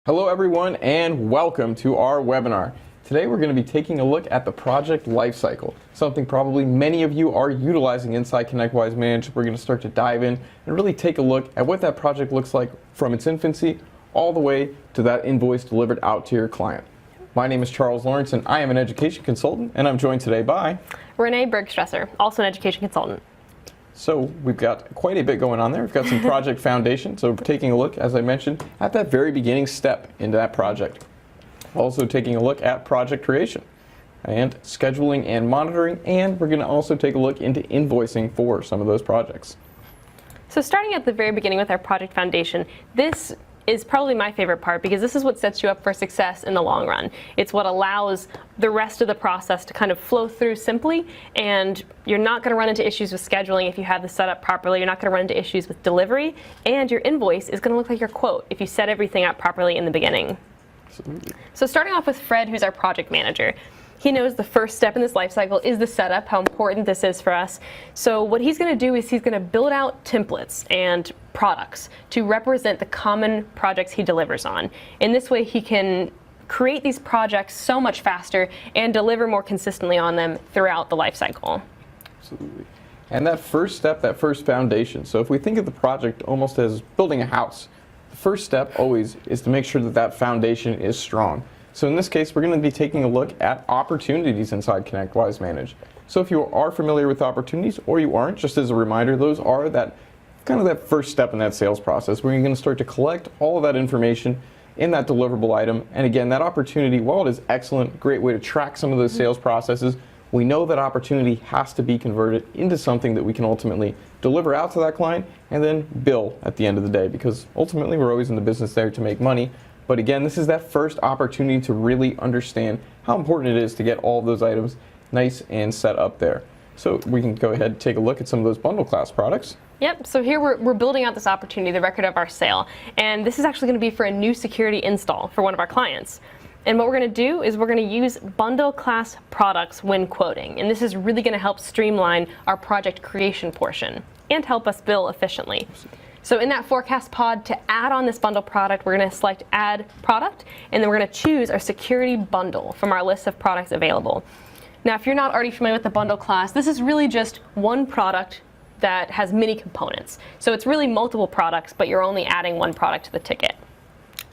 Hello everyone and welcome to our webinar. Today we're going to be taking a look at the project lifecycle, something probably many of you are utilizing inside ConnectWise Manage. We're going to start to dive in and really take a look at what that project looks like from its infancy all the way to that invoice delivered out to your client. My name is Charles Lawrence and I am an education consultant, and I'm joined today by Renee Bergstresser, also an education consultant. So we've got quite a bit going on there. We've got some project foundation. So we're taking a look, as I mentioned, at that very beginning step into that project. Also taking a look at project creation and scheduling and monitoring. And we're going to also take a look into invoicing for some of those projects. So starting at the very beginning with our project foundation, this is probably my favorite part because this is what sets you up for success in the long run. It's what allows the rest of the process to kind of flow through simply, and you're not going to run into issues with scheduling if you have this set up properly. You're not going to run into issues with delivery, and your invoice is going to look like your quote if you set everything up properly in the beginning. Absolutely. So starting off with Fred, who's our project manager. He knows the first step in this life cycle is the setup, how important this is for us. So what he's going to do is he's going to build out templates and products to represent the common projects he delivers on. In this way, he can create these projects so much faster and deliver more consistently on them throughout the life cycle. Absolutely. And that first step, that first foundation. So if we think of the project almost as building a house, the first step always is to make sure that that foundation is strong. So in this case, we're going to be taking a look at opportunities inside ConnectWise Manage. So if you are familiar with opportunities or you aren't, just as a reminder, those are that kind of that first step in that sales process where you're going to start to collect all of that information in that deliverable item. And again, that opportunity, while it is excellent, great way to track some of those sales processes, we know that opportunity has to be converted into something that we can ultimately deliver out to that client and then bill at the end of the day, because ultimately we're always in the business there to make money. But again, this is that first opportunity to really understand how important it is to get all of those items nice and set up there. So we can go ahead and take a look at some of those bundle class products. Yep, so here we're building out this opportunity, the record of our sale. And this is actually going to be for a new security install for one of our clients. And what we're going to do is we're going to use bundle class products when quoting. And this is really going to help streamline our project creation portion and help us bill efficiently. So in that forecast pod, to add on this bundle product, we're going to select Add Product, and then we're going to choose our security bundle from our list of products available. Now, if you're not already familiar with the bundle class, this is really just one product that has many components. So it's really multiple products, but you're only adding one product to the ticket.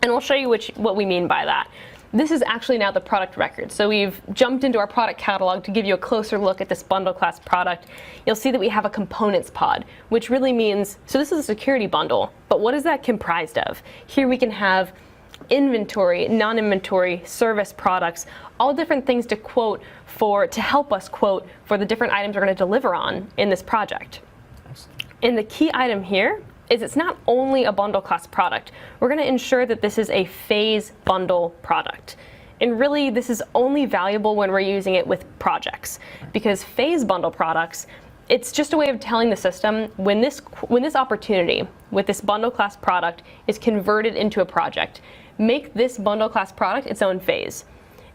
And we'll show you what we mean by that. This is actually now the product record. So we've jumped into our product catalog to give you a closer look at this bundle class product. You'll see that we have a components pod, which really means, so this is a security bundle, but what is that comprised of? Here we can have inventory, non-inventory, service products, all different things to quote for, to help us quote for the different items we're going to deliver on in this project. And the key item here is it's not only a bundle class product. We're going to ensure that this is a phase bundle product. And really, this is only valuable when we're using it with projects, because phase bundle products, it's just a way of telling the system when this opportunity with this bundle class product is converted into a project, make this bundle class product its own phase.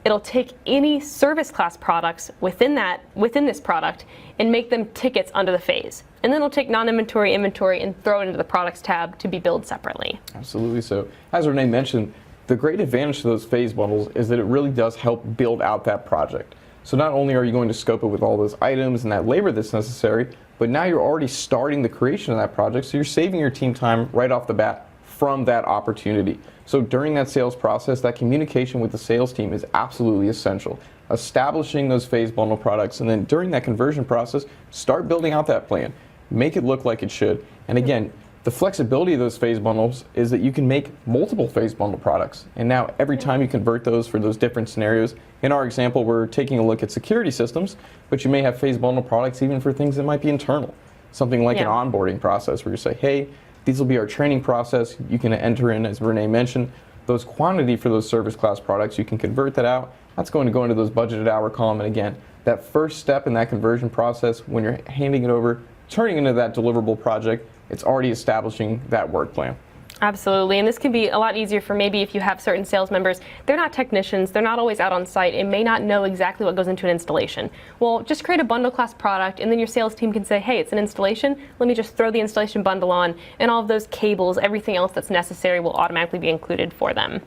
It'll take any service class products within this product and make them tickets under the phase. And then it'll take non-inventory, inventory, and throw it into the products tab to be billed separately. Absolutely. So as Renee mentioned, the great advantage to those phase bundles is that it really does help build out that project. So not only are you going to scope it with all those items and that labor that's necessary, but now you're already starting the creation of that project, so you're saving your team time right off the bat from that opportunity. So during that sales process, that communication with the sales team is absolutely essential. Establishing those phase bundle products, and then during that conversion process, start building out that plan. Make it look like it should. And again, the flexibility of those phase bundles is that you can make multiple phase bundle products. And now every time you convert those for those different scenarios, in our example, we're taking a look at security systems, but you may have phase bundle products even for things that might be internal. Something like an onboarding process where you say, hey, these will be our training process. You can enter in, as Renee mentioned, those quantity for those service class products. You can convert that out. That's going to go into those budgeted hour column. And again, that first step in that conversion process, when you're handing it over, turning into that deliverable project, it's already establishing that work plan. Absolutely, and this can be a lot easier for maybe if you have certain sales members. They're not technicians, they're not always out on site, and may not know exactly what goes into an installation. Well, just create a bundle class product, and then your sales team can say, hey, it's an installation, let me just throw the installation bundle on, and all of those cables, everything else that's necessary will automatically be included for them.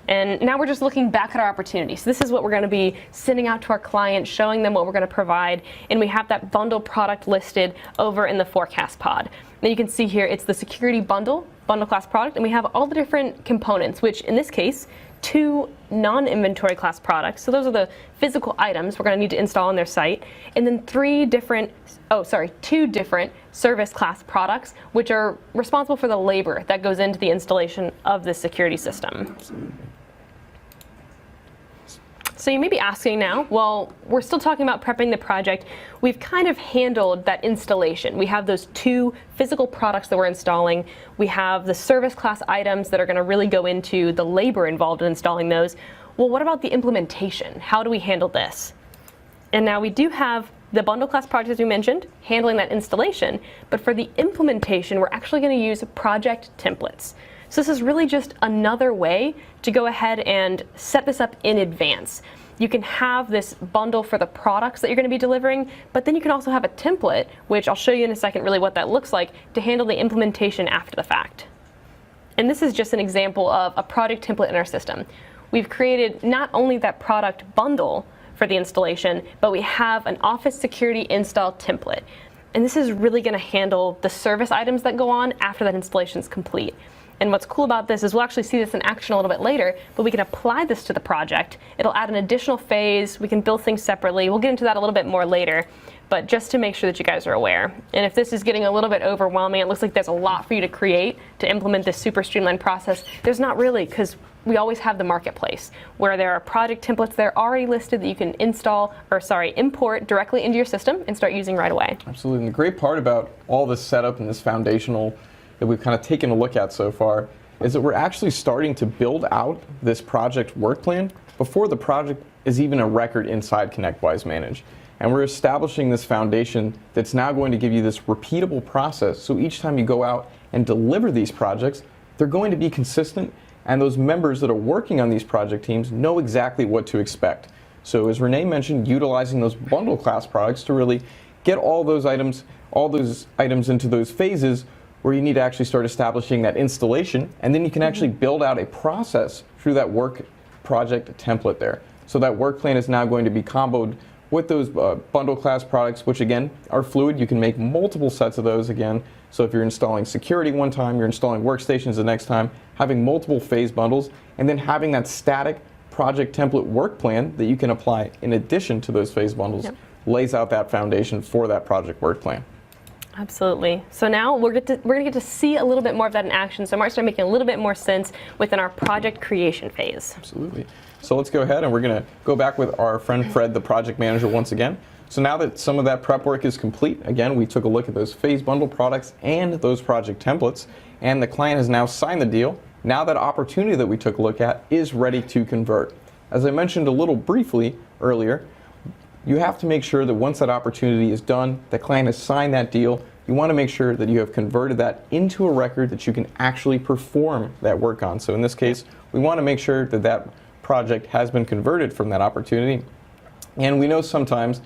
And now we're just looking back at our opportunity. So this is what we're going to be sending out to our clients, showing them what we're going to provide, and we have that bundle product listed over in the forecast pod. Now you can see here it's the security bundle class product, and we have all the different components, which in this case, 2 non-inventory class products. So those are the physical items we're going to need to install on their site, and then 2 different service class products, which are responsible for the labor that goes into the installation of this security system. So you may be asking now, well, we're still talking about prepping the project. We've kind of handled that installation. We have those 2 physical products that we're installing. We have the service class items that are going to really go into the labor involved in installing those. Well, what about the implementation? How do we handle this? And now we do have the bundle class project, as we mentioned, handling that installation. But for the implementation, we're actually going to use project templates. So this is really just another way to go ahead and set this up in advance. You can have this bundle for the products that you're going to be delivering, but then you can also have a template, which I'll show you in a second really what that looks like, to handle the implementation after the fact. And this is just an example of a project template in our system. We've created not only that product bundle for the installation, but we have an office security install template. And this is really going to handle the service items that go on after that installation is complete. And what's cool about this is we'll actually see this in action a little bit later, but we can apply this to the project. It'll add an additional phase. We can build things separately. We'll get into that a little bit more later, but just to make sure that you guys are aware. And if this is getting a little bit overwhelming, it looks like there's a lot for you to create to implement this super streamlined process. There's not really, because we always have the marketplace where there are project templates that are already listed that you can import directly into your system and start using right away. Absolutely. And the great part about all this setup and this foundational that we've kind of taken a look at so far is that we're actually starting to build out this project work plan before the project is even a record inside ConnectWise Manage. And we're establishing this foundation that's now going to give you this repeatable process. So each time you go out and deliver these projects, they're going to be consistent, and those members that are working on these project teams know exactly what to expect. So as Renee mentioned, utilizing those bundle class products to really get all those items into those phases where you need to actually start establishing that installation, and then you can actually build out a process through that work project template there. So that work plan is now going to be comboed with those bundle class products, which again are fluid. You can make multiple sets of those again. So if you're installing security one time, you're installing workstations the next time, having multiple phase bundles, and then having that static project template work plan that you can apply in addition to those phase bundles, lays out that foundation for that project work plan. Absolutely. So now we're going to get to see a little bit more of that in action. So it might start making a little bit more sense within our project creation phase. Absolutely. So let's go ahead and we're going to go back with our friend Fred, the project manager, once again. So now that some of that prep work is complete, again, we took a look at those phase bundle products and those project templates, and the client has now signed the deal. Now that opportunity that we took a look at is ready to convert. As I mentioned a little briefly earlier, you have to make sure that once that opportunity is done, the client has signed that deal, you want to make sure that you have converted that into a record that you can actually perform that work on. So in this case, we want to make sure that that project has been converted from that opportunity. And we know sometimes,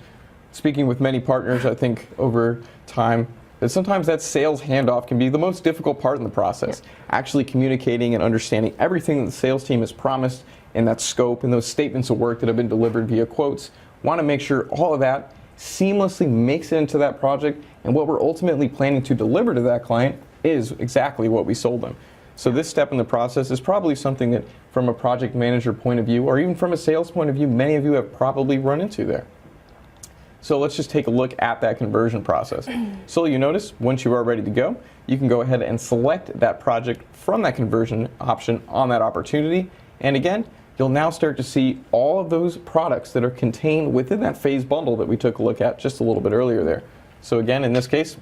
speaking with many partners, I think over time, that sometimes that sales handoff can be the most difficult part in the process. Actually communicating and understanding everything that the sales team has promised in that scope and those statements of work that have been delivered via quotes. Want to make sure all of that seamlessly makes it into that project, and what we're ultimately planning to deliver to that client is exactly what we sold them. So this step in the process is probably something that from a project manager point of view, or even from a sales point of view, many of you have probably run into there. So let's just take a look at that conversion process. So you notice once you are ready to go, you can go ahead and select that project from that conversion option on that opportunity. And again, you'll now start to see all of those products that are contained within that phase bundle that we took a look at just a little bit earlier there. So again, in this case,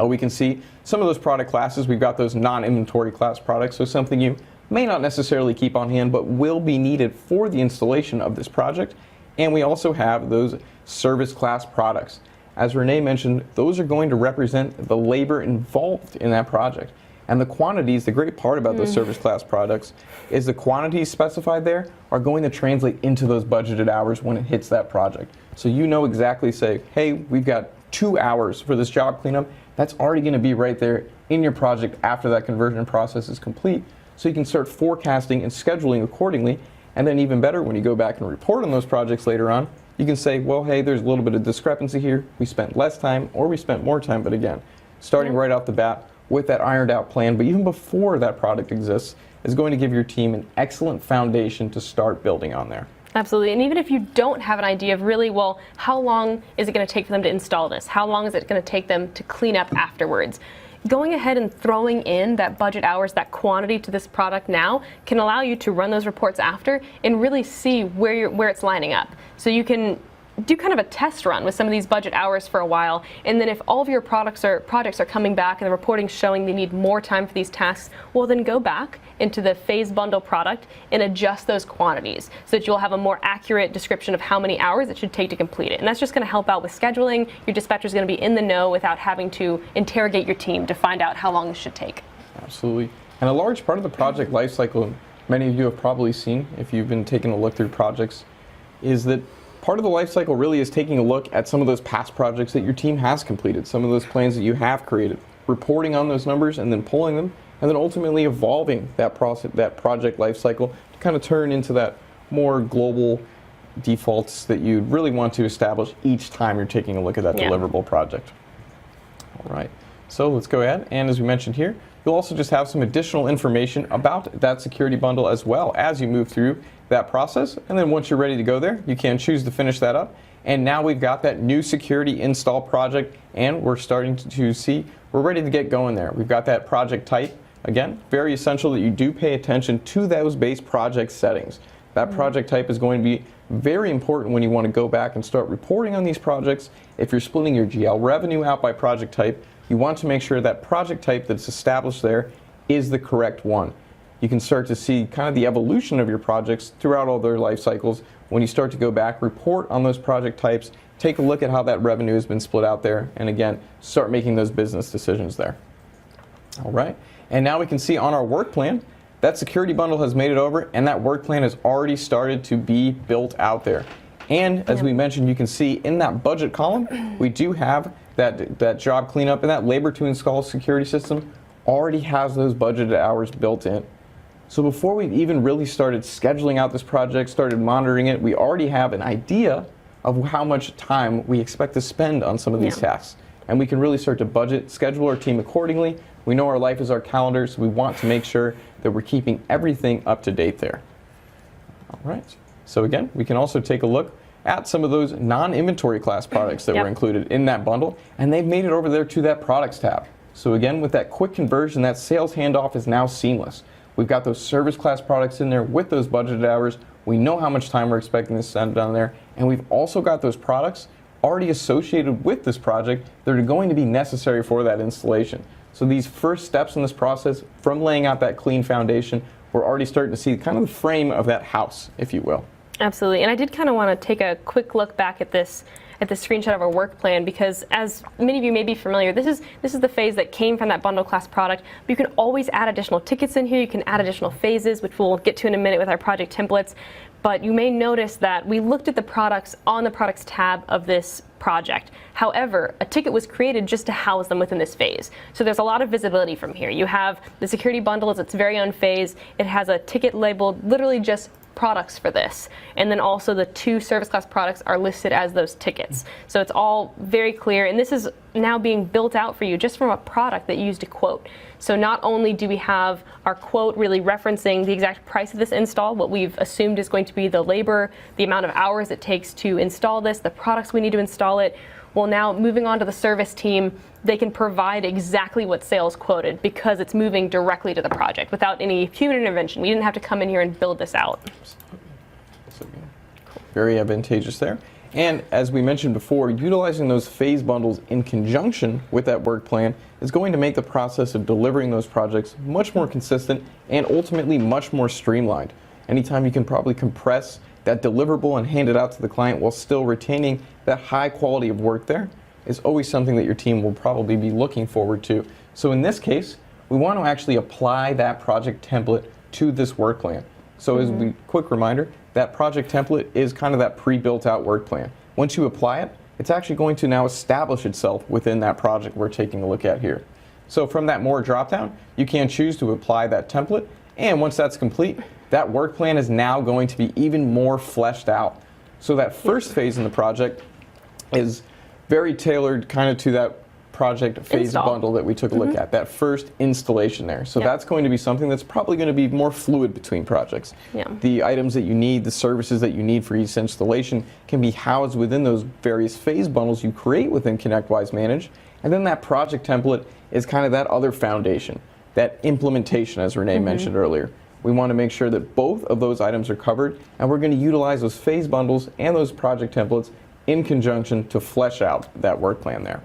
we can see some of those product classes. We've got those non-inventory class products, so something you may not necessarily keep on hand, but will be needed for the installation of this project. And we also have those service class products. As Renee mentioned, those are going to represent the labor involved in that project. And the quantities, the great part about those service class products is the quantities specified there are going to translate into those budgeted hours when it hits that project. So you know exactly, say, hey, we've got 2 hours for this job cleanup. That's already going to be right there in your project after that conversion process is complete. So you can start forecasting and scheduling accordingly. And then even better, when you go back and report on those projects later on, you can say, well, hey, there's a little bit of discrepancy here. We spent less time or we spent more time. But again, starting right off the bat with that ironed out plan, but even before that product exists, is going to give your team an excellent foundation to start building on there. Absolutely. And even if you don't have an idea of really, well, how long is it going to take for them to install this? How long is it going to take them to clean up afterwards? Going ahead and throwing in that budget hours, that quantity to this product now can allow you to run those reports after and really see where it's lining up. So you can do kind of a test run with some of these budget hours for a while, and then if all of your projects are coming back and the reporting's showing they need more time for these tasks, well then go back into the phase bundle product and adjust those quantities so that you'll have a more accurate description of how many hours it should take to complete it. And that's just going to help out with scheduling. Your dispatcher is going to be in the know without having to interrogate your team to find out how long this should take. Absolutely. And a large part of the project lifecycle, many of you have probably seen if you've been taking a look through projects, is that part of the life cycle really is taking a look at some of those past projects that your team has completed, some of those plans that you have created, reporting on those numbers and then pulling them, and then ultimately evolving that project life cycle to kind of turn into that more global defaults that you really want to establish each time you're taking a look at that deliverable project. All right, so let's go ahead, and as we mentioned here, you'll also just have some additional information about that security bundle as well as you move through that process. And then once you're ready to go there, you can choose to finish that up. And now we've got that new security install project, and we're starting to see we're ready to get going there. We've got that project type. Again, very essential that you do pay attention to those base project settings. That project type is going to be very important when you want to go back and start reporting on these projects. If you're splitting your GL revenue out by project type, you want to make sure that project type that's established there is the correct one. You can start to see kind of the evolution of your projects throughout all their life cycles. When you start to go back, report on those project types, take a look at how that revenue has been split out there, and again, start making those business decisions there. All right, and now we can see on our work plan, that security bundle has made it over, and that work plan has already started to be built out there. And as we mentioned, you can see in that budget column, we do have that job cleanup, and that labor to install security system already has those budgeted hours built in. So before we've even really started scheduling out this project, started monitoring it, we already have an idea of how much time we expect to spend on some of these tasks. And we can really start to budget, schedule our team accordingly. We know our life is our calendar, so we want to make sure that we're keeping everything up to date there. All right. So again, we can also take a look at some of those non-inventory class products that were included in that bundle, and they've made it over there to that products tab. So again, with that quick conversion, that sales handoff is now seamless. We've got those service class products in there with those budgeted hours. We know how much time we're expecting to spend down there, and we've also got those products already associated with this project that are going to be necessary for that installation. So these first steps in this process, from laying out that clean foundation, we're already starting to see kind of the frame of that house, if you will. Absolutely, and I did kind of want to take a quick look back at this screenshot of our work plan, because as many of you may be familiar, this is the phase that came from that bundle class product. But you can always add additional tickets in here. You can add additional phases, which we'll get to in a minute with our project templates. But you may notice that we looked at the products on the products tab of this project. However, a ticket was created just to house them within this phase. So there's a lot of visibility from here. You have the security bundle as its very own phase. It has a ticket labeled literally just products for this, and then also the 2 service class products are listed as those tickets. So it's all very clear, and this is now being built out for you just from a product that used a quote. So not only do we have our quote really referencing the exact price of this install, what we've assumed is going to be the labor, the amount of hours it takes to install this, the products we need to install it. Well, now moving on to the service team, they can provide exactly what sales quoted because it's moving directly to the project without any human intervention. We didn't have to come in here and build this out. Absolutely. Very advantageous there. And as we mentioned before, utilizing those phase bundles in conjunction with that work plan is going to make the process of delivering those projects much more consistent and ultimately much more streamlined. Anytime you can probably compress that deliverable and hand it out to the client while still retaining that high quality of work there is always something that your team will probably be looking forward to. So in this case, we want to actually apply that project template to this work plan. So as a quick reminder, that project template is kind of that pre-built out work plan. Once you apply it, it's actually going to now establish itself within that project we're taking a look at here. So from that More dropdown, you can choose to apply that template, and once that's complete, that work plan is now going to be even more fleshed out. So that first phase in the project is very tailored kind of to that project phase bundle that we took a look at, that first installation there. So that's going to be something that's probably going to be more fluid between projects. The items that you need, the services that you need for each installation can be housed within those various phase bundles you create within ConnectWise Manage. And then that project template is kind of that other foundation, that implementation, as Renee mentioned earlier. We want to make sure that both of those items are covered, and we're going to utilize those phase bundles and those project templates in conjunction to flesh out that work plan there.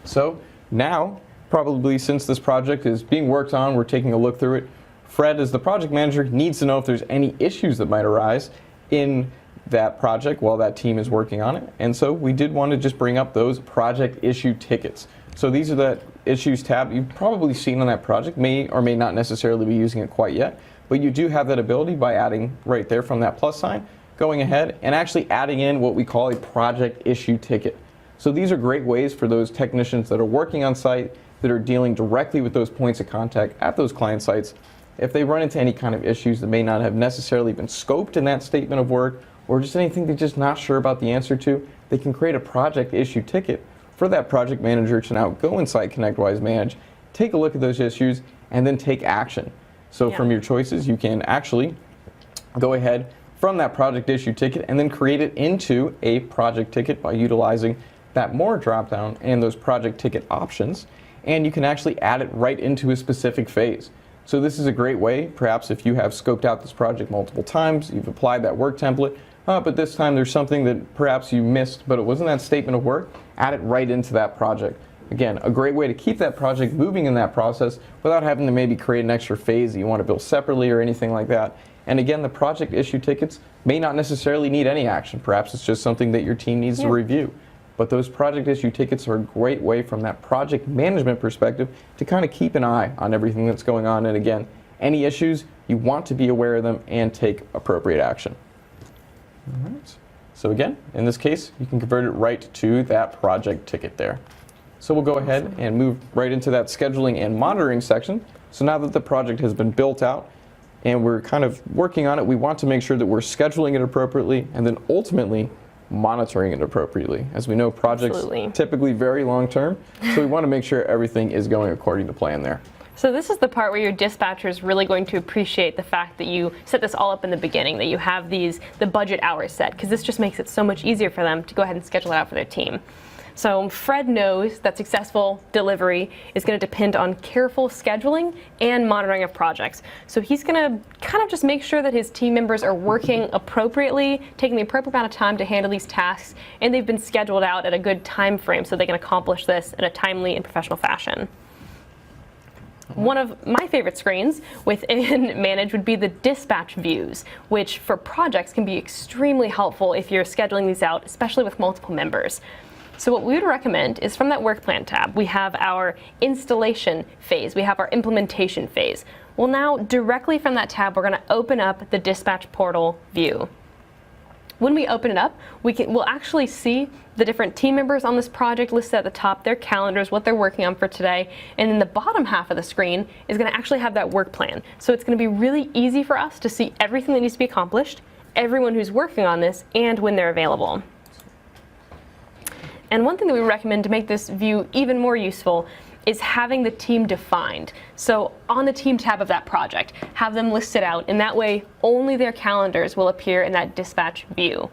So now, probably since this project is being worked on, we're taking a look through it. Fred, as the project manager, needs to know if there's any issues that might arise in that project while that team is working on it. And so we did want to just bring up those project issue tickets. So these are the issues tab you've probably seen on that project, may or may not necessarily be using it quite yet, but you do have that ability by adding right there from that plus sign, going ahead and actually adding in what we call a project issue ticket. So these are great ways for those technicians that are working on site, that are dealing directly with those points of contact at those client sites. If they run into any kind of issues that may not have necessarily been scoped in that statement of work, or just anything they're just not sure about the answer to, they can create a project issue ticket for that project manager to now go inside ConnectWise Manage, take a look at those issues, and then take action. So from your choices, you can actually go ahead from that project issue ticket and then create it into a project ticket by utilizing that More dropdown and those project ticket options, and you can actually add it right into a specific phase. So this is a great way, perhaps if you have scoped out this project multiple times, you've applied that work template, but this time there's something that perhaps you missed, but it wasn't that statement of work, add it right into that project. Again, a great way to keep that project moving in that process without having to maybe create an extra phase that you want to build separately or anything like that. And again, the project issue tickets may not necessarily need any action. Perhaps it's just something that your team needs to review. But those project issue tickets are a great way from that project management perspective to kind of keep an eye on everything that's going on. And again, any issues, you want to be aware of them and take appropriate action. All right. So again, in this case, you can convert it right to that project ticket there. So we'll go ahead and move right into that scheduling and monitoring section. So now that the project has been built out and we're kind of working on it, we want to make sure that we're scheduling it appropriately and then ultimately monitoring it appropriately. As we know, projects typically very long term, so we want to make sure everything is going according to plan there. So this is the part where your dispatcher is really going to appreciate the fact that you set this all up in the beginning, that you have the budget hours set, because this just makes it so much easier for them to go ahead and schedule it out for their team. So Fred knows that successful delivery is going to depend on careful scheduling and monitoring of projects. So he's going to kind of just make sure that his team members are working appropriately, taking the appropriate amount of time to handle these tasks, and they've been scheduled out at a good time frame so they can accomplish this in a timely and professional fashion. One of my favorite screens within Manage would be the dispatch views, which for projects can be extremely helpful if you're scheduling these out, especially with multiple members. So what we would recommend is from that work plan tab, we have our installation phase, we have our implementation phase. Well, now directly from that tab, we're going to open up the dispatch portal view. When we open it up, we'll actually see the different team members on this project listed at the top, their calendars, what they're working on for today, and then the bottom half of the screen is going to actually have that work plan. So it's going to be really easy for us to see everything that needs to be accomplished, everyone who's working on this, and when they're available. And one thing that we recommend to make this view even more useful is having the team defined. So on the team tab of that project, have them listed out, and that way only their calendars will appear in that dispatch view.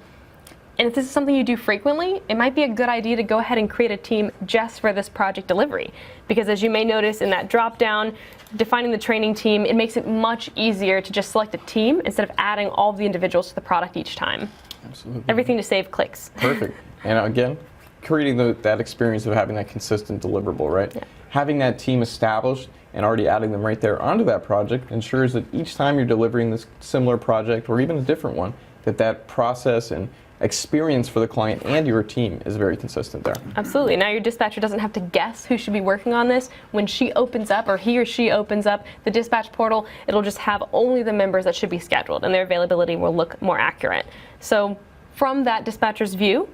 And if this is something you do frequently, it might be a good idea to go ahead and create a team just for this project delivery. Because as you may notice in that drop-down, defining the training team, it makes it much easier to just select a team instead of adding all of the individuals to the product each time. Absolutely. Everything to save clicks. Perfect. And again, creating that experience of having that consistent deliverable, right? Yeah. Having that team established and already adding them right there onto that project ensures that each time you're delivering this similar project or even a different one, that process and experience for the client and your team is very consistent there. Absolutely. Now your dispatcher doesn't have to guess who should be working on this. When she opens up, or he or she opens up the dispatch portal, it'll just have only the members that should be scheduled, and their availability will look more accurate. So from that dispatcher's view,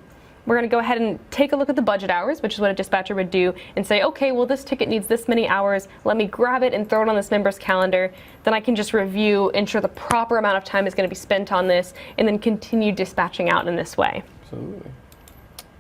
we're going to go ahead and take a look at the budget hours, which is what a dispatcher would do, and say, okay, well, this ticket needs this many hours. Let me grab it and throw it on this member's calendar. Then I can just review, ensure the proper amount of time is going to be spent on this, and then continue dispatching out in this way. Absolutely.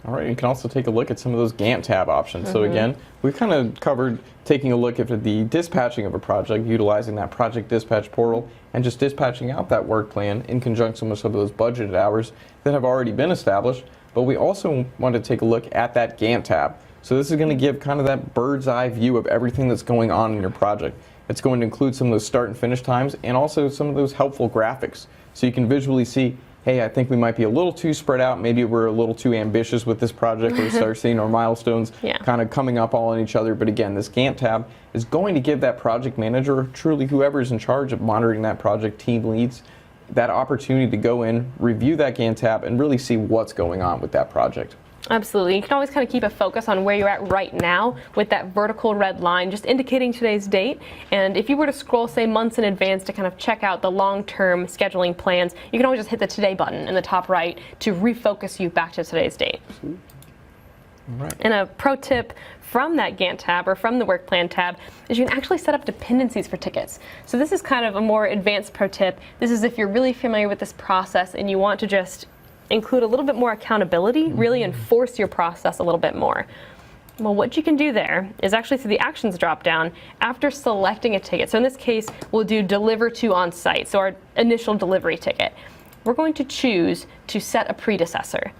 All right, you can also take a look at some of those Gantt tab options. So again, we've kind of covered taking a look at the dispatching of a project, utilizing that project dispatch portal, and just dispatching out that work plan in conjunction with some of those budgeted hours that have already been established. But we also want to take a look at that Gantt tab. So this is going to give kind of that bird's eye view of everything that's going on in your project. It's going to include some of those start and finish times and also some of those helpful graphics. So you can visually see, hey, I think we might be a little too spread out. Maybe we're a little too ambitious with this project. We start seeing our milestones kind of coming up all on each other. But again, this Gantt tab is going to give that project manager, truly whoever's in charge of monitoring that project, team leads, that opportunity to go in, review that Gantt tab, and really see what's going on with that project. Absolutely. You can always kind of keep a focus on where you're at right now with that vertical red line, just indicating today's date. And if you were to scroll, say, months in advance to kind of check out the long-term scheduling plans, you can always just hit the Today button in the top right to refocus you back to today's date. Right. And a pro tip from that Gantt tab or from the work plan tab is you can actually set up dependencies for tickets. So this is kind of a more advanced pro tip. This is if you're really familiar with this process and you want to just include a little bit more accountability, really enforce your process a little bit more. Well, what you can do there is actually through the actions drop down after selecting a ticket. So in this case, we'll do deliver to on site. So our initial delivery ticket. We're going to choose to set a predecessor.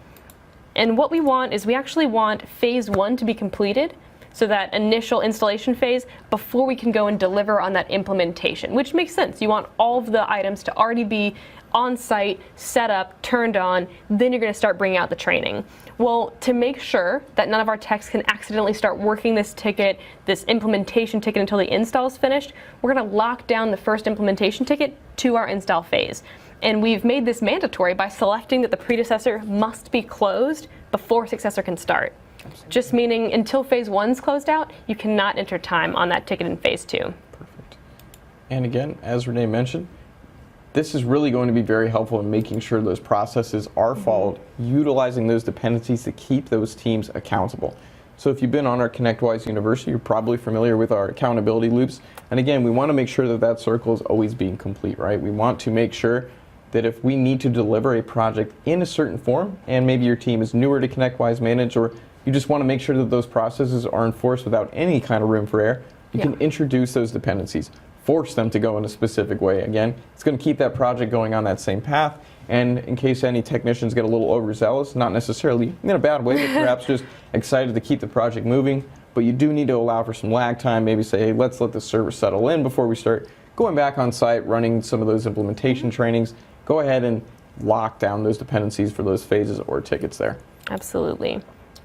And what we want is we actually want phase 1 to be completed, so that initial installation phase, before we can go and deliver on that implementation, which makes sense. You want all of the items to already be on site, set up, turned on, then you're going to start bringing out the training. Well, to make sure that none of our techs can accidentally start working this ticket, this implementation ticket, until the install is finished, we're going to lock down the first implementation ticket to our install phase. And we've made this mandatory by selecting that the predecessor must be closed before successor can start. Absolutely. Just meaning until phase 1's closed out, you cannot enter time on that ticket in phase 2. Perfect. And again, as Renee mentioned, this is really going to be very helpful in making sure those processes are followed, utilizing those dependencies to keep those teams accountable. So if you've been on our ConnectWise University, you're probably familiar with our accountability loops. And again, we want to make sure that that circle is always being complete, right? We want to make sure that if we need to deliver a project in a certain form, and maybe your team is newer to ConnectWise Manage, or you just want to make sure that those processes are enforced without any kind of room for error, you can introduce those dependencies, force them to go in a specific way. Again, it's going to keep that project going on that same path, and in case any technicians get a little overzealous, not necessarily in a bad way, but perhaps just excited to keep the project moving, but you do need to allow for some lag time, maybe say, hey, let's let the service settle in before we start going back on site, running some of those implementation trainings. Go ahead and lock down those dependencies for those phases or tickets there. Absolutely.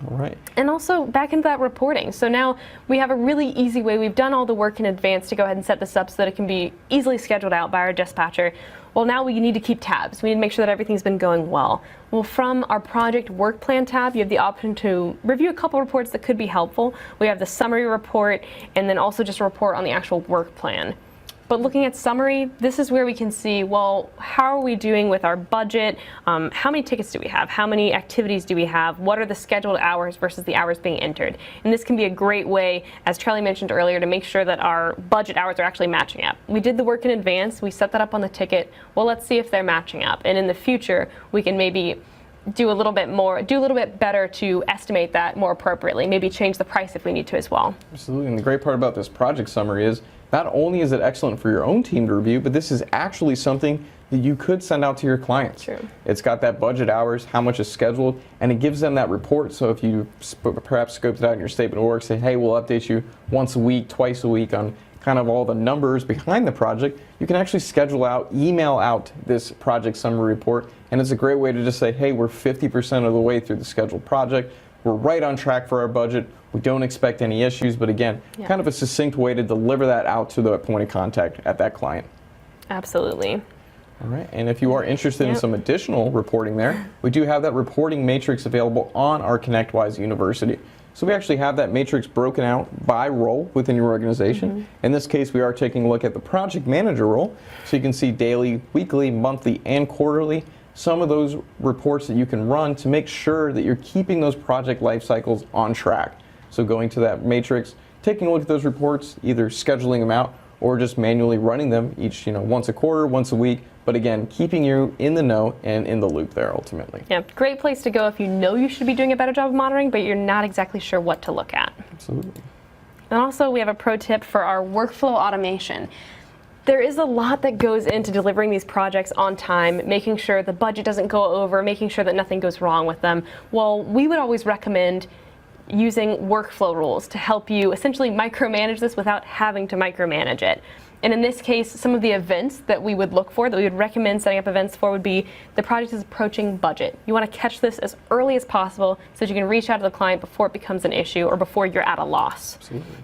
All right. And also back into that reporting. So now we have a really easy way. We've done all the work in advance to go ahead and set this up so that it can be easily scheduled out by our dispatcher. Well, now we need to keep tabs. We need to make sure that everything's been going well. Well, from our project work plan tab, you have the option to review a couple reports that could be helpful. We have the summary report and then also just a report on the actual work plan. But looking at summary, this is where we can see, well, how are we doing with our budget? How many tickets do we have? How many activities do we have? What are the scheduled hours versus the hours being entered? And this can be a great way, as Charlie mentioned earlier, to make sure that our budget hours are actually matching up. We did the work in advance. We set that up on the ticket. Well, let's see if they're matching up. And in the future, we can maybe do a little bit better to estimate that more appropriately. Maybe change the price if we need to as well. Absolutely. And the great part about this project summary is not only is it excellent for your own team to review, but this is actually something that you could send out to your clients. True. It's got that budget hours, how much is scheduled, and it gives them that report. So if you perhaps scoped it out in your statement of work, say, hey, we'll update you once a week, twice a week on kind of all the numbers behind the project, you can actually schedule out, email out this project summary report, and it's a great way to just say, hey, we're 50% of the way through the scheduled project. We're right on track for our budget. We don't expect any issues, but again, kind of a succinct way to deliver that out to the point of contact at that client. Absolutely. All right, and if you are interested in some additional reporting there, we do have that reporting matrix available on our ConnectWise University. So we actually have that matrix broken out by role within your organization. In this case, we are taking a look at the project manager role. So you can see daily, weekly, monthly, and quarterly, some of those reports that you can run to make sure that you're keeping those project life cycles on track. So going to that matrix, taking a look at those reports, either scheduling them out or just manually running them each, once a quarter, once a week. But again, keeping you in the know and in the loop there ultimately. Yeah, great place to go if you know you should be doing a better job of monitoring, but you're not exactly sure what to look at. Absolutely. And also we have a pro tip for our workflow automation. There is a lot that goes into delivering these projects on time, making sure the budget doesn't go over, making sure that nothing goes wrong with them. Well, we would always recommend using workflow rules to help you essentially micromanage this without having to micromanage it. And in this case, some of the events that we would look for, that we would recommend setting up events for, would be the project is approaching budget. You want to catch this as early as possible so that you can reach out to the client before it becomes an issue or before you're at a loss. Absolutely.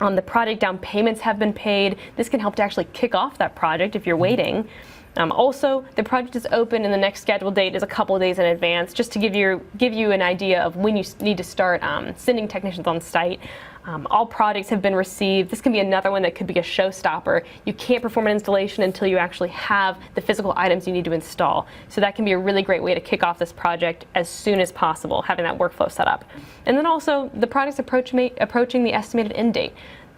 The project down payments have been paid. This can help to actually kick off that project if you're waiting. Also, the project is open and the next scheduled date is a couple of days in advance, just to give you an idea of when you need to start sending technicians on site. All projects have been received. This can be another one that could be a showstopper. You can't perform an installation until you actually have the physical items you need to install. So that can be a really great way to kick off this project as soon as possible, having that workflow set up. And then also, the project's approaching the estimated end date.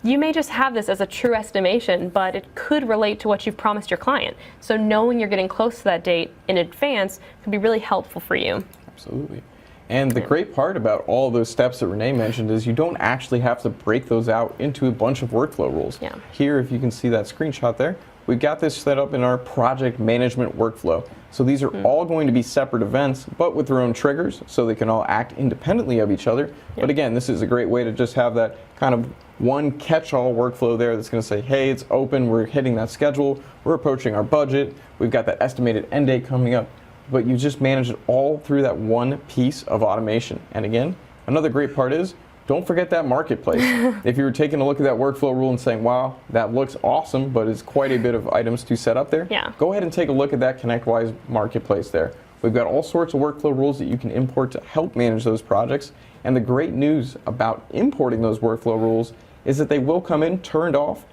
You may just have this as a true estimation, but it could relate to what you've promised your client. So knowing you're getting close to that date in advance can be really helpful for you. Absolutely. And the great part about all those steps that Renee mentioned is you don't actually have to break those out into a bunch of workflow rules. Yeah. Here, if you can see that screenshot there, we've got this set up in our project management workflow. So these are all going to be separate events, but with their own triggers, so they can all act independently of each other. But again, this is a great way to just have that kind of one catch-all workflow there that's going to say, hey, it's open, we're hitting that schedule, we're approaching our budget, we've got that estimated end date coming up. But you just manage it all through that one piece of automation. And again, another great part is, don't forget that marketplace. If you were taking a look at that workflow rule and saying, wow, that looks awesome, but it's quite a bit of items to set up there, go ahead and take a look at that ConnectWise marketplace there. We've got all sorts of workflow rules that you can import to help manage those projects. And the great news about importing those workflow rules is that they will come in turned off.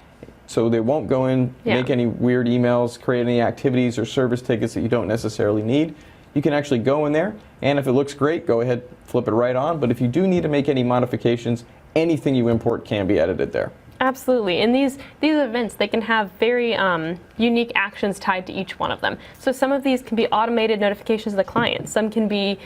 So they won't go in, make any weird emails, create any activities or service tickets that you don't necessarily need. You can actually go in there, and if it looks great, go ahead, flip it right on. But if you do need to make any modifications, anything you import can be edited there. Absolutely. And these events, they can have very unique actions tied to each one of them. So some of these can be automated notifications to the client. Some can be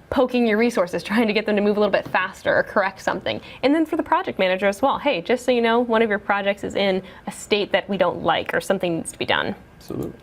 poking your resources, trying to get them to move a little bit faster or correct something. And then for the project manager as well, hey, just so you know, one of your projects is in a state that we don't like or something needs to be done. Absolutely.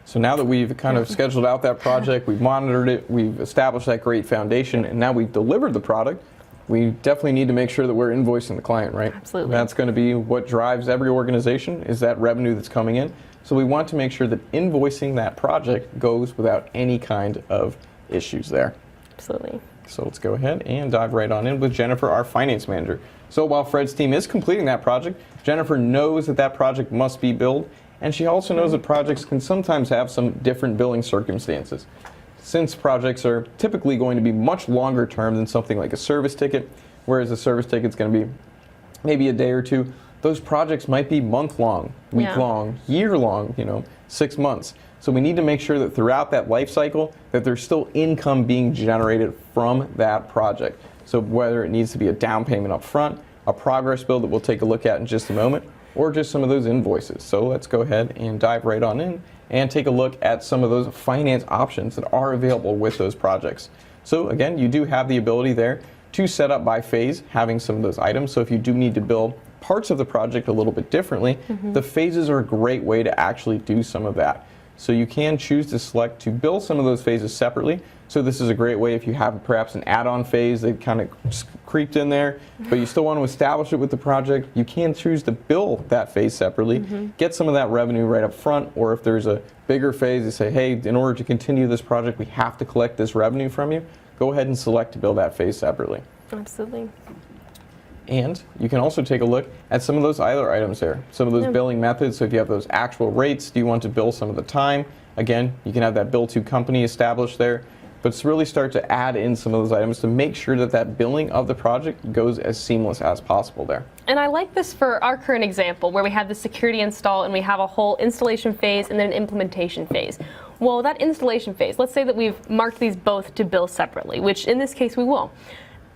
So now that we've kind of scheduled out that project, we've monitored it, we've established that great foundation, and now we've delivered the product, we definitely need to make sure that we're invoicing the client, right? Absolutely. That's going to be what drives every organization, is that revenue that's coming in. So we want to make sure that invoicing that project goes without any kind of issues there. Absolutely. So let's go ahead and dive right on in with Jennifer, our finance manager. So while Fred's team is completing that project, Jennifer knows that that project must be billed, and she also knows that projects can sometimes have some different billing circumstances. Since projects are typically going to be much longer term than something like a service ticket, whereas a service ticket is going to be maybe a day or two, those projects might be month-long, week-long, year-long, 6 months. So we need to make sure that throughout that life cycle that there's still income being generated from that project. So whether it needs to be a down payment up front, a progress bill that we'll take a look at in just a moment, or just some of those invoices. So let's go ahead and dive right on in and take a look at some of those finance options that are available with those projects. So again, you do have the ability there to set up by phase, having some of those items. So if you do need to build parts of the project a little bit differently, the phases are a great way to actually do some of that. So you can choose to select to build some of those phases separately. So this is a great way if you have perhaps an add-on phase that kind of creeped in there, but you still want to establish it with the project. You can choose to bill that phase separately, get some of that revenue right up front, or if there's a bigger phase, you say, hey, in order to continue this project, we have to collect this revenue from you. Go ahead and select to bill that phase separately. Absolutely. And you can also take a look at some of those other items there, some of those billing methods. So if you have those actual rates, do you want to bill some of the time? Again, you can have that bill to company established there, but it's really start to add in some of those items to make sure that that billing of the project goes as seamless as possible there. And I like this for our current example where we have the security install and we have a whole installation phase and then an implementation phase. Well, that installation phase, let's say that we've marked these both to bill separately, which in this case we will.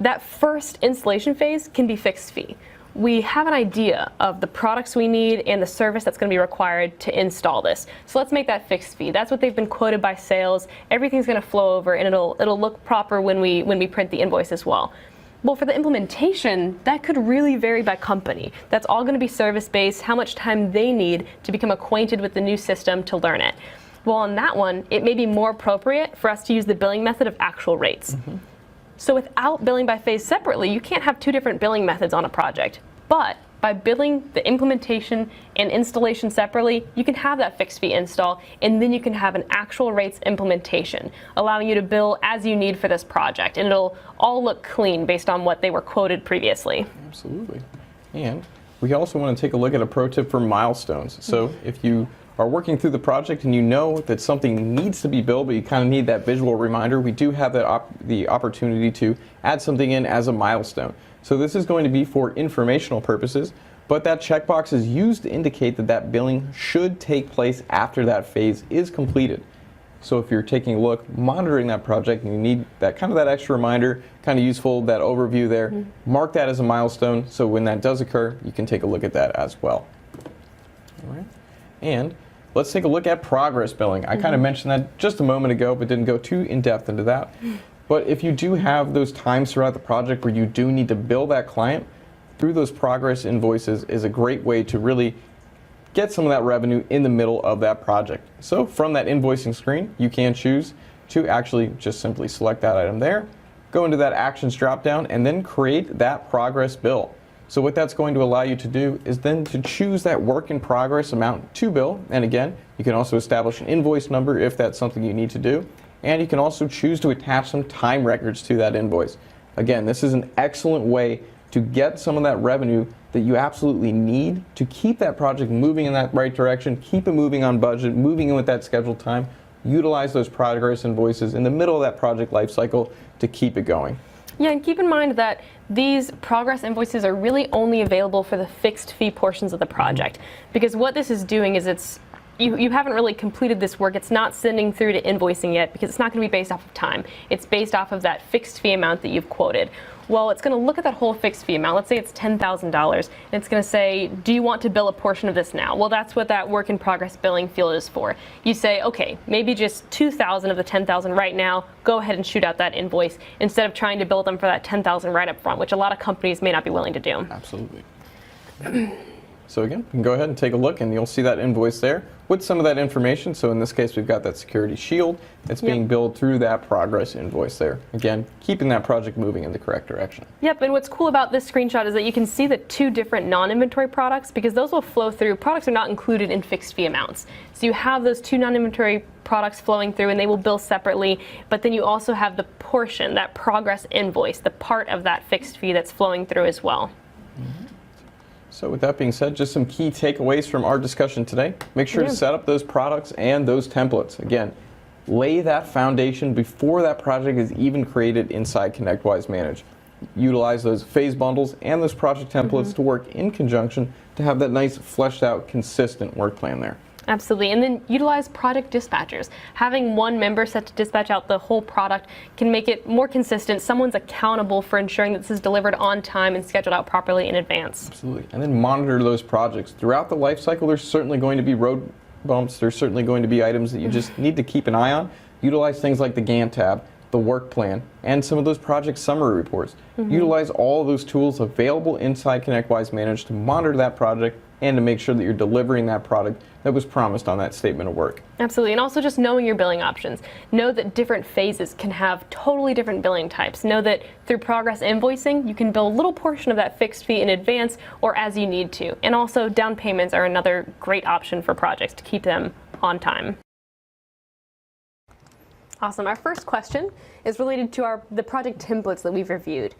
That first installation phase can be fixed fee. We have an idea of the products we need and the service that's going to be required to install this. So let's make that fixed fee. That's what they've been quoted by sales. Everything's going to flow over and it'll look proper when we print the invoice as well. Well, for the implementation, that could really vary by company. That's all going to be service-based, how much time they need to become acquainted with the new system to learn it. Well, on that one, it may be more appropriate for us to use the billing method of actual rates. So without billing by phase separately, you can't have two different billing methods on a project. But by billing the implementation and installation separately, you can have that fixed fee install, and then you can have an actual rates implementation, allowing you to bill as you need for this project. And it'll all look clean based on what they were quoted previously. Absolutely. And we also want to take a look at a pro tip for milestones. So if you are working through the project and you know that something needs to be billed, but you kind of need that visual reminder, we do have that the opportunity to add something in as a milestone. So this is going to be for informational purposes, but that checkbox is used to indicate that that billing should take place after that phase is completed. So if you're taking a look, monitoring that project, and you need that kind of that extra reminder, kind of useful, that overview there, mark that as a milestone, so when that does occur, you can take a look at that as well. All right. And let's take a look at progress billing. I kind of mentioned that just a moment ago, but didn't go too in-depth into that. But if you do have those times throughout the project where you do need to bill that client, through those progress invoices is a great way to really get some of that revenue in the middle of that project. So from that invoicing screen, you can choose to actually just simply select that item there, go into that actions dropdown, and then create that progress bill. So what that's going to allow you to do is then to choose that work in progress amount to bill. And again, you can also establish an invoice number if that's something you need to do. And you can also choose to attach some time records to that invoice. Again, this is an excellent way to get some of that revenue that you absolutely need to keep that project moving in that right direction, keep it moving on budget, moving in with that scheduled time. Utilize those progress invoices in the middle of that project lifecycle to keep it going. Yeah, and keep in mind that these progress invoices are really only available for the fixed fee portions of the project. Because what this is doing is you haven't really completed this work. It's not sending through to invoicing yet because it's not going to be based off of time. It's based off of that fixed fee amount that you've quoted. Well, it's going to look at that whole fixed fee amount. Let's say it's $10,000, and it's going to say, do you want to bill a portion of this now? Well, that's what that work in progress billing field is for. You say, okay, maybe just $2,000 of the $10,000 right now. Go ahead and shoot out that invoice instead of trying to bill them for that $10,000 right up front, which a lot of companies may not be willing to do. Absolutely. So again, you can go ahead and take a look, and you'll see that invoice there with some of that information. So in this case, we've got that security shield. It's being billed through that progress invoice there. Again, keeping that project moving in the correct direction. Yep, and what's cool about this screenshot is that you can see the two different non-inventory products because those will flow through. Products are not included in fixed fee amounts. So you have those two non-inventory products flowing through and they will bill separately, but then you also have the portion, that progress invoice, the part of that fixed fee that's flowing through as well. So with that being said, just some key takeaways from our discussion today. Make sure to set up those products and those templates. Again, lay that foundation before that project is even created inside ConnectWise Manage. Utilize those phase bundles and those project templates to work in conjunction to have that nice fleshed out, consistent work plan there. Absolutely, and then utilize product dispatchers. Having one member set to dispatch out the whole product can make it more consistent. Someone's accountable for ensuring that this is delivered on time and scheduled out properly in advance. Absolutely, and then monitor those projects. Throughout the life cycle, there's certainly going to be road bumps. There's certainly going to be items that you just need to keep an eye on. Utilize things like the Gantt tab, the work plan, and some of those project summary reports. Utilize all of those tools available inside ConnectWise Manage to monitor that project and to make sure that you're delivering that product that was promised on that statement of work. Absolutely, and also just knowing your billing options. Know that different phases can have totally different billing types. Know that through progress invoicing, you can bill a little portion of that fixed fee in advance or as you need to. And also down payments are another great option for projects to keep them on time. Awesome, our first question is related to the project templates that we've reviewed.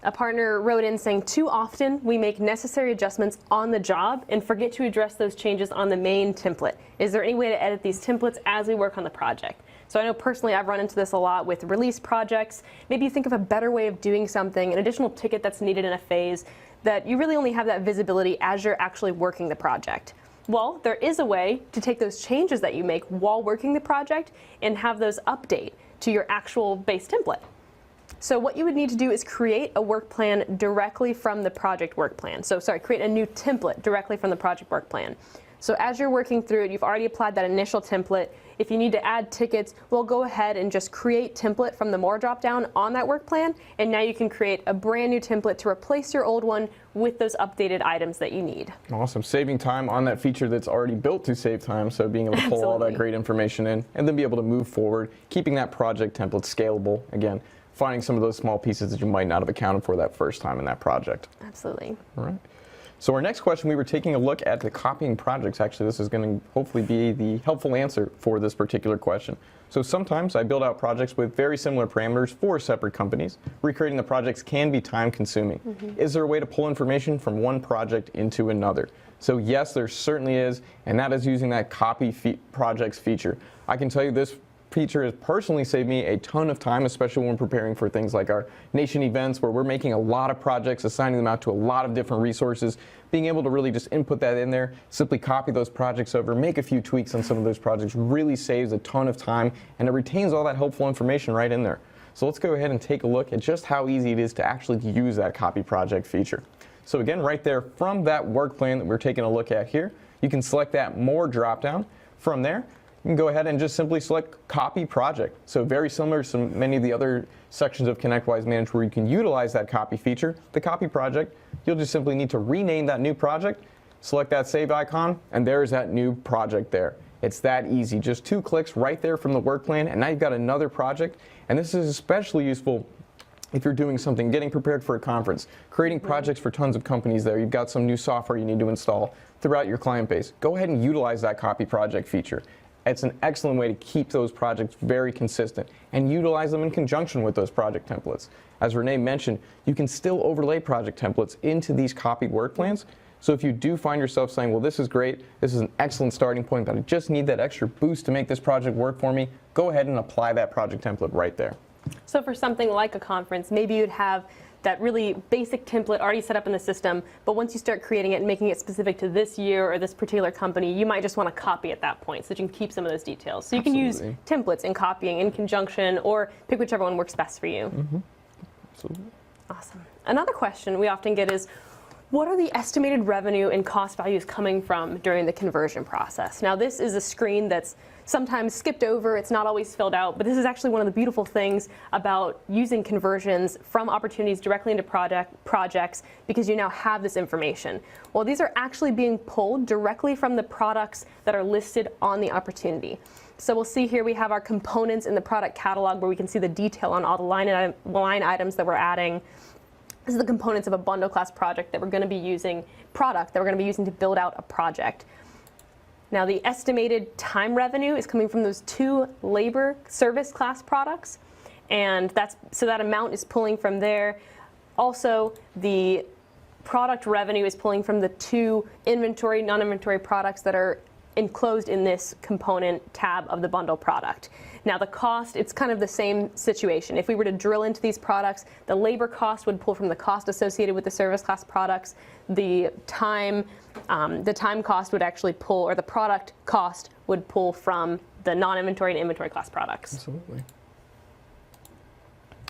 A partner wrote in saying, too often we make necessary adjustments on the job and forget to address those changes on the main template. Is there any way to edit these templates as we work on the project? So I know personally I've run into this a lot with release projects. Maybe you think of a better way of doing something, an additional ticket that's needed in a phase, that you really only have that visibility as you're actually working the project. Well, there is a way to take those changes that you make while working the project and have those update to your actual base template. So what you would need to do is create a work plan directly from the project work plan. Create a new template directly from the project work plan. So as you're working through it, you've already applied that initial template. If you need to add tickets, we'll go ahead and just create template from the more dropdown on that work plan, and now you can create a brand new template to replace your old one with those updated items that you need. Awesome. Saving time on that feature that's already built to save time, so being able to pull all that great information in and then be able to move forward, keeping that project template scalable, again, finding some of those small pieces that you might not have accounted for that first time in that project. Absolutely. All right. So our next question, we were taking a look at the copying projects. Actually, this is going to hopefully be the helpful answer for this particular question. So sometimes I build out projects with very similar parameters for separate companies. Recreating the projects can be time consuming. Is there a way to pull information from one project into another? So yes, there certainly is, and that is using that copy projects feature. I can tell you this feature has personally saved me a ton of time, especially when preparing for things like our nation events where we're making a lot of projects, assigning them out to a lot of different resources. Being able to really just input that in there, simply copy those projects over, make a few tweaks on some of those projects really saves a ton of time, and it retains all that helpful information right in there. So let's go ahead and take a look at just how easy it is to actually use that copy project feature. So again, right there from that work plan that we're taking a look at here, you can select that more dropdown. From there, you can go ahead and just simply select Copy Project. So very similar to many of the other sections of ConnectWise Manage where you can utilize that copy feature. The Copy Project, you'll just simply need to rename that new project, select that save icon, and there's that new project there. It's that easy. Just 2 clicks right there from the work plan, and now you've got another project. And this is especially useful if you're doing something, getting prepared for a conference, creating projects for tons of companies there. You've got some new software you need to install throughout your client base. Go ahead and utilize that Copy Project feature. It's an excellent way to keep those projects very consistent and utilize them in conjunction with those project templates. As Renee mentioned, you can still overlay project templates into these copied work plans. So if you do find yourself saying, well, this is great, this is an excellent starting point, but I just need that extra boost to make this project work for me, go ahead and apply that project template right there. So for something like a conference, maybe you'd have that really basic template already set up in the system, but once you start creating it and making it specific to this year or this particular company, you might just want to copy at that point so that you can keep some of those details. So you can use templates in copying in conjunction or pick whichever one works best for you. Absolutely. Awesome. Another question we often get is, what are the estimated revenue and cost values coming from during the conversion process? Now, this is a screen that's sometimes skipped over. It's not always filled out, but this is actually one of the beautiful things about using conversions from opportunities directly into projects because you now have this information. Well, these are actually being pulled directly from the products that are listed on the opportunity. So we'll see here we have our components in the product catalog where we can see the detail on all the line items that we're adding. This is the components of a bundle class project that we're going to be using, to build out a project. Now the estimated time revenue is coming from those 2 labor service class products, and so that amount is pulling from there. Also, the product revenue is pulling from the 2 inventory, non-inventory products that are enclosed in this component tab of the bundle product. Now the cost, it's kind of the same situation. If we were to drill into these products, the labor cost would pull from the cost associated with the service class products. The time cost would actually pull, or the product cost would pull from the non-inventory and inventory class products. Absolutely.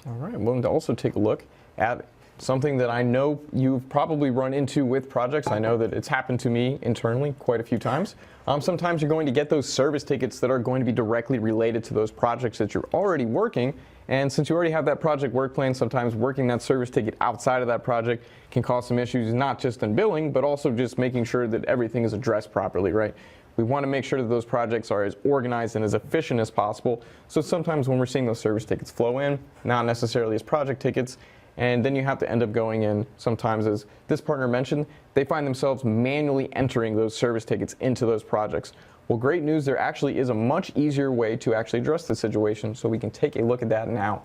All right, well, to also take a look at something that I know you've probably run into with projects. I know that it's happened to me internally quite a few times. Sometimes you're going to get those service tickets that are going to be directly related to those projects that you're already working. And since you already have that project work plan, sometimes working that service ticket outside of that project can cause some issues, not just in billing, but also just making sure that everything is addressed properly, right? We want to make sure that those projects are as organized and as efficient as possible. So sometimes when we're seeing those service tickets flow in, not necessarily as project tickets, and then you have to end up going in sometimes, as this partner mentioned, they find themselves manually entering those service tickets into those projects. Well, great news, there actually is a much easier way to actually address the situation, so we can take a look at that now.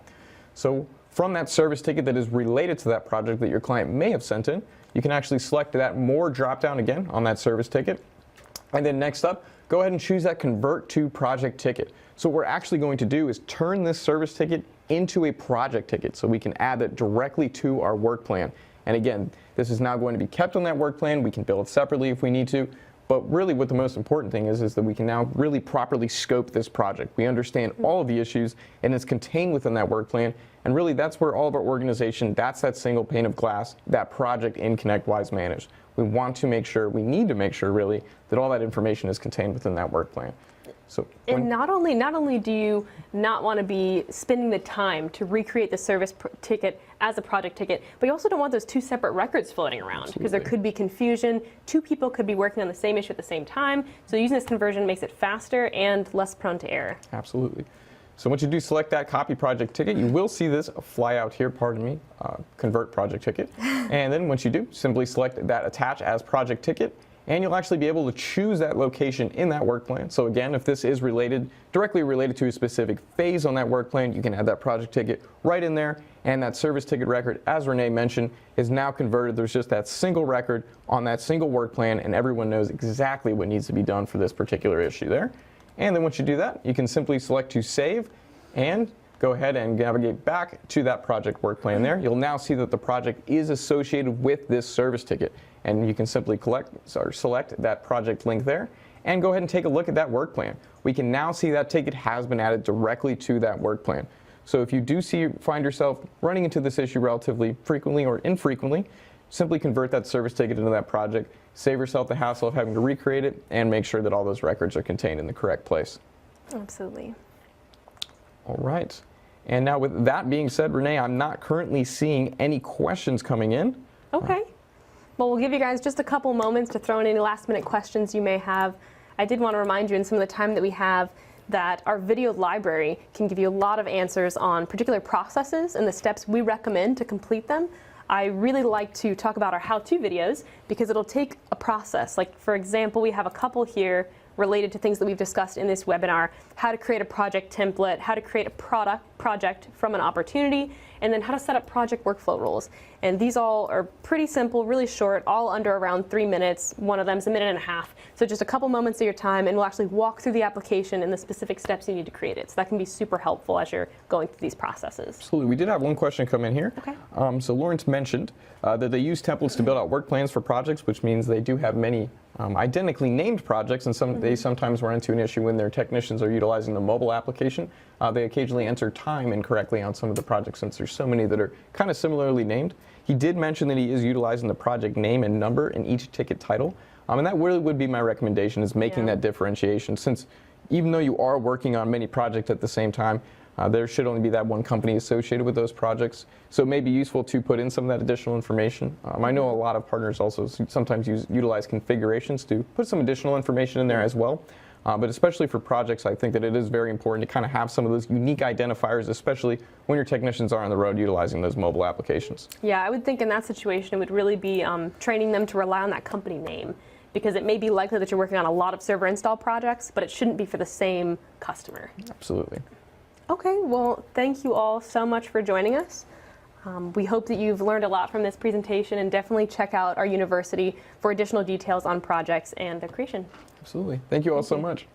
So from that service ticket that is related to that project that your client may have sent in, you can actually select that More drop-down again on that service ticket. And then next up, go ahead and choose that Convert to Project Ticket. So what we're actually going to do is turn this service ticket into a project ticket so we can add that directly to our work plan. And again, this is now going to be kept on that work plan. We can build it separately if we need to. But really what the most important thing is that we can now really properly scope this project. We understand all of the issues and it's contained within that work plan. And really that's where all of our organization, that's that single pane of glass, that project in ConnectWise Manage. We need to make sure really that all that information is contained within that work plan. So and not only do you not want to be spending the time to recreate the service ticket as a project ticket, but you also don't want those two separate records floating around because there could be confusion. Two people could be working on the same issue at the same time. So using this conversion makes it faster and less prone to error. Absolutely. So once you do select that copy project ticket, you will see this fly out here, convert project ticket. And then once you do, simply select that attach as project ticket, and you'll actually be able to choose that location in that work plan. So again, if this is directly related to a specific phase on that work plan, you can add that project ticket right in there, and that service ticket record, as Renee mentioned, is now converted. There's just that single record on that single work plan, and everyone knows exactly what needs to be done for this particular issue there. And then once you do that, you can simply select to save and go ahead and navigate back to that project work plan there. You'll now see that the project is associated with this service ticket. And you can simply select that project link there and go ahead and take a look at that work plan. We can now see that ticket has been added directly to that work plan. So if you do find yourself running into this issue relatively frequently or infrequently, simply convert that service ticket into that project, save yourself the hassle of having to recreate it, and make sure that all those records are contained in the correct place. Absolutely. All right. And now with that being said, Renee, I'm not currently seeing any questions coming in. Okay. Well, we'll give you guys just a couple moments to throw in any last-minute questions you may have. I did want to remind you in some of the time that we have that our video library can give you a lot of answers on particular processes and the steps we recommend to complete them. I really like to talk about our how-to videos because it'll take a process. Like, for example, we have a couple here related to things that we've discussed in this webinar: how to create a project template, how to create a project from an opportunity, and then how to set up project workflow rules. And these all are pretty simple, really short, all under around 3 minutes. One of them is 1.5 minutes. So just a couple moments of your time, and we'll actually walk through the application and the specific steps you need to create it. So that can be super helpful as you're going through these processes. Absolutely. We did have one question come in here. Okay. So Lawrence mentioned that they use templates to build out work plans for projects, which means they do have many identically named projects, and they sometimes run into an issue when their technicians are utilizing the mobile application. They occasionally enter time incorrectly on some of the projects since there's so many that are kind of similarly named. He did mention that he is utilizing the project name and number in each ticket title, and that really would be my recommendation, is making that differentiation, since even though you are working on many projects at the same time, there should only be that one company associated with those projects. So it may be useful to put in some of that additional information. I know a lot of partners also sometimes utilize configurations to put some additional information in there as well. But especially for projects, I think that it is very important to kind of have some of those unique identifiers, especially when your technicians are on the road utilizing those mobile applications. Yeah, I would think in that situation it would really be training them to rely on that company name, because it may be likely that you're working on a lot of server install projects, but it shouldn't be for the same customer. Absolutely. Okay, well, thank you all so much for joining us. We hope that you've learned a lot from this presentation, and definitely check out our university for additional details on projects and their creation. Absolutely. Thank you all so much.